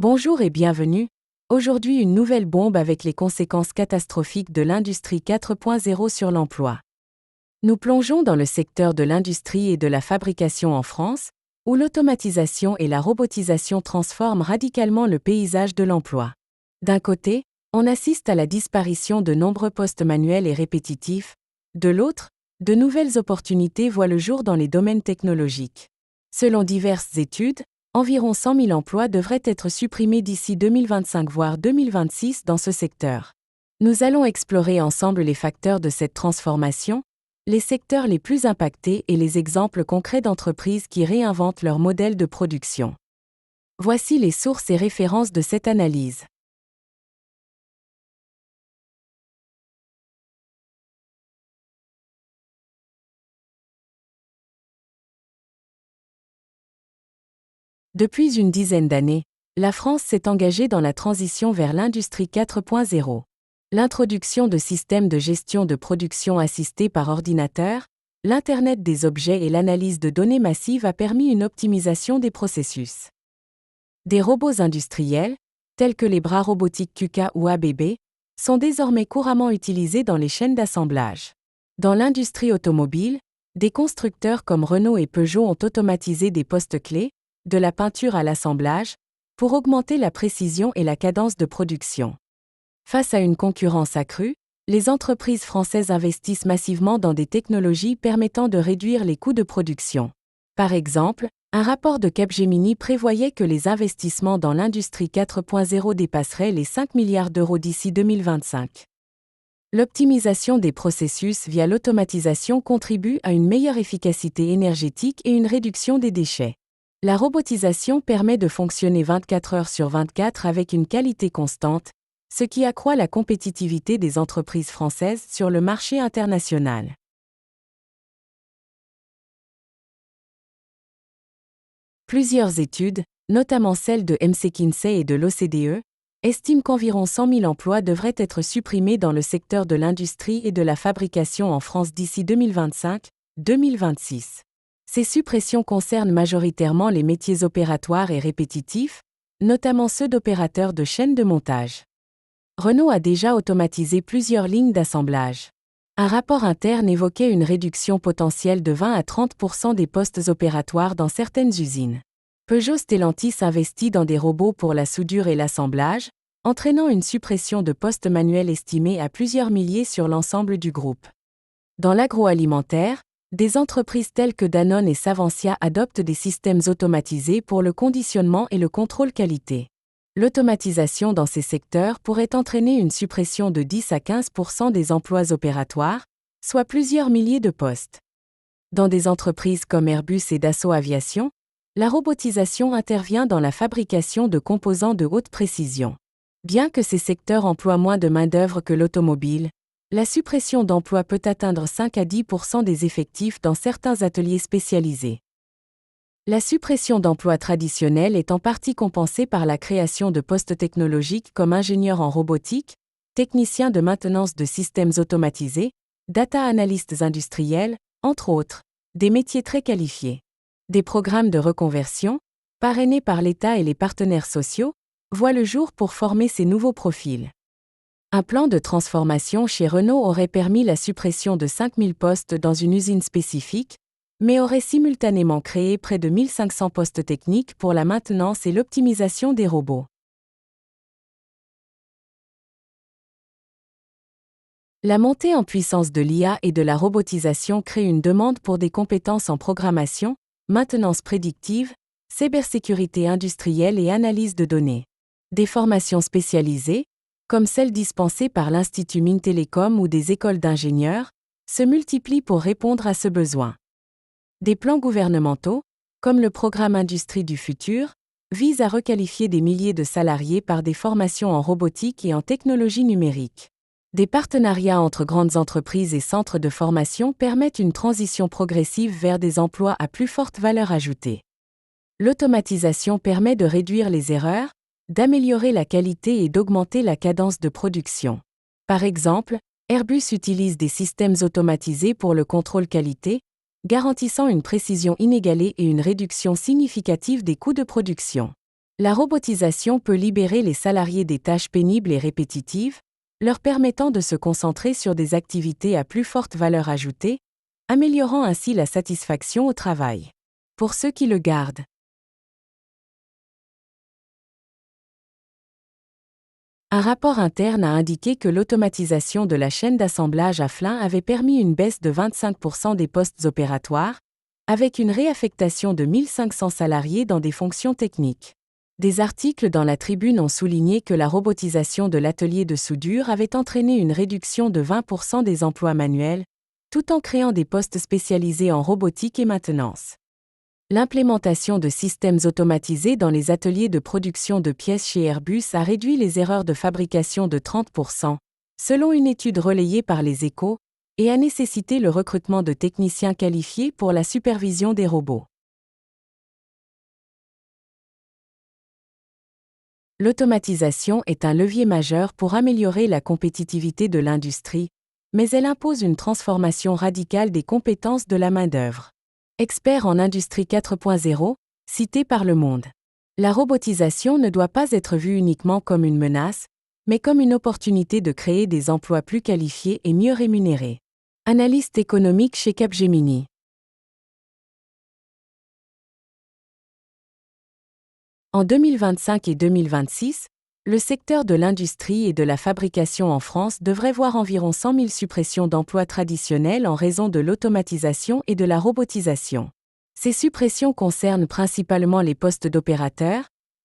Bonjour et bienvenue. Aujourd'hui, une nouvelle bombe avec les conséquences catastrophiques de l'industrie 4.0 sur l'emploi. Nous plongeons dans le secteur de l'industrie et de la fabrication en France, où l'automatisation et la robotisation transforment radicalement le paysage de l'emploi. D'un côté, on assiste à la disparition de nombreux postes manuels et répétitifs. De l'autre, de nouvelles opportunités voient le jour dans les domaines technologiques. Selon diverses études, environ 100 000 emplois devraient être supprimés d'ici 2025 voire 2026 dans ce secteur. Nous allons explorer ensemble les facteurs de cette transformation, les secteurs les plus impactés et les exemples concrets d'entreprises qui réinventent leur modèle de production. Voici les sources et références de cette analyse. Depuis une dizaine d'années, la France s'est engagée dans la transition vers l'industrie 4.0. L'introduction de systèmes de gestion de production assistés par ordinateur, l'Internet des objets et l'analyse de données massives a permis une optimisation des processus. Des robots industriels, tels que les bras robotiques KUKA ou ABB, sont désormais couramment utilisés dans les chaînes d'assemblage. Dans l'industrie automobile, des constructeurs comme Renault et Peugeot ont automatisé des postes clés, de la peinture à l'assemblage, pour augmenter la précision et la cadence de production. Face à une concurrence accrue, les entreprises françaises investissent massivement dans des technologies permettant de réduire les coûts de production. Par exemple, un rapport de Capgemini prévoyait que les investissements dans l'industrie 4.0 dépasseraient les 5 milliards d'euros d'ici 2025. L'optimisation des processus via l'automatisation contribue à une meilleure efficacité énergétique et une réduction des déchets. La robotisation permet de fonctionner 24 heures sur 24 avec une qualité constante, ce qui accroît la compétitivité des entreprises françaises sur le marché international. Plusieurs études, notamment celles de McKinsey et de l'OCDE, estiment qu'environ 100 000 emplois devraient être supprimés dans le secteur de l'industrie et de la fabrication en France d'ici 2025-2026. Ces suppressions concernent majoritairement les métiers opératoires et répétitifs, notamment ceux d'opérateurs de chaînes de montage. Renault a déjà automatisé plusieurs lignes d'assemblage. Un rapport interne évoquait une réduction potentielle de 20 à 30% des postes opératoires dans certaines usines. Peugeot Stellantis investit dans des robots pour la soudure et l'assemblage, entraînant une suppression de postes manuels estimée à plusieurs milliers sur l'ensemble du groupe. Dans l'agroalimentaire, des entreprises telles que Danone et Savencia adoptent des systèmes automatisés pour le conditionnement et le contrôle qualité. L'automatisation dans ces secteurs pourrait entraîner une suppression de 10 à 15% des emplois opératoires, soit plusieurs milliers de postes. Dans des entreprises comme Airbus et Dassault Aviation, la robotisation intervient dans la fabrication de composants de haute précision. Bien que ces secteurs emploient moins de main-d'œuvre que l'automobile, la suppression d'emplois peut atteindre 5 à 10% des effectifs dans certains ateliers spécialisés. La suppression d'emplois traditionnels est en partie compensée par la création de postes technologiques comme ingénieurs en robotique, techniciens de maintenance de systèmes automatisés, data analystes industriels, entre autres, des métiers très qualifiés. Des programmes de reconversion, parrainés par l'État et les partenaires sociaux, voient le jour pour former ces nouveaux profils. Un plan de transformation chez Renault aurait permis la suppression de 5 000 postes dans une usine spécifique, mais aurait simultanément créé près de 1 500 postes techniques pour la maintenance et l'optimisation des robots. La montée en puissance de l'IA et de la robotisation crée une demande pour des compétences en programmation, maintenance prédictive, cybersécurité industrielle et analyse de données. Des formations spécialisées, comme celles dispensées par l'Institut Mintelecom ou des écoles d'ingénieurs, se multiplient pour répondre à ce besoin. Des plans gouvernementaux, comme le programme Industrie du futur, visent à requalifier des milliers de salariés par des formations en robotique et en technologie numérique. Des partenariats entre grandes entreprises et centres de formation permettent une transition progressive vers des emplois à plus forte valeur ajoutée. L'automatisation permet de réduire les erreurs, d'améliorer la qualité et d'augmenter la cadence de production. Par exemple, Airbus utilise des systèmes automatisés pour le contrôle qualité, garantissant une précision inégalée et une réduction significative des coûts de production. La robotisation peut libérer les salariés des tâches pénibles et répétitives, leur permettant de se concentrer sur des activités à plus forte valeur ajoutée, améliorant ainsi la satisfaction au travail. Pour ceux qui le gardent. Un rapport interne a indiqué que l'automatisation de la chaîne d'assemblage à Flins avait permis une baisse de 25% des postes opératoires, avec une réaffectation de 1500 salariés dans des fonctions techniques. Des articles dans la Tribune ont souligné que la robotisation de l'atelier de soudure avait entraîné une réduction de 20% des emplois manuels, tout en créant des postes spécialisés en robotique et maintenance. L'implémentation de systèmes automatisés dans les ateliers de production de pièces chez Airbus a réduit les erreurs de fabrication de 30%, selon une étude relayée par les Échos, et a nécessité le recrutement de techniciens qualifiés pour la supervision des robots. L'automatisation est un levier majeur pour améliorer la compétitivité de l'industrie, mais elle impose une transformation radicale des compétences de la main-d'œuvre. Expert en Industrie 4.0, cité par Le Monde. La robotisation ne doit pas être vue uniquement comme une menace, mais comme une opportunité de créer des emplois plus qualifiés et mieux rémunérés. Analyste économique chez Capgemini. En 2025 et 2026, le secteur de l'industrie et de la fabrication en France devrait voir environ 100 000 suppressions d'emplois traditionnels en raison de l'automatisation et de la robotisation. Ces suppressions concernent principalement les postes d'opérateurs,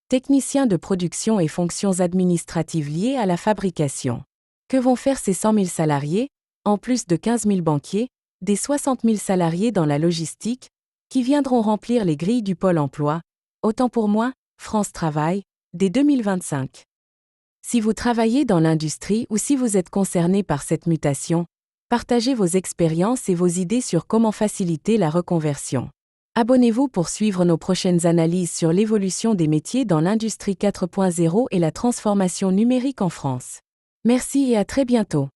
techniciens de production et fonctions administratives liées à la fabrication. Que vont faire ces 100 000 salariés, en plus de 15 000 banquiers, des 60 000 salariés dans la logistique, qui viendront remplir les grilles du Pôle emploi, autant pour moi, France Travail, dès 2025. Si vous travaillez dans l'industrie ou si vous êtes concerné par cette mutation, partagez vos expériences et vos idées sur comment faciliter la reconversion. Abonnez-vous pour suivre nos prochaines analyses sur l'évolution des métiers dans l'industrie 4.0 et la transformation numérique en France. Merci et à très bientôt.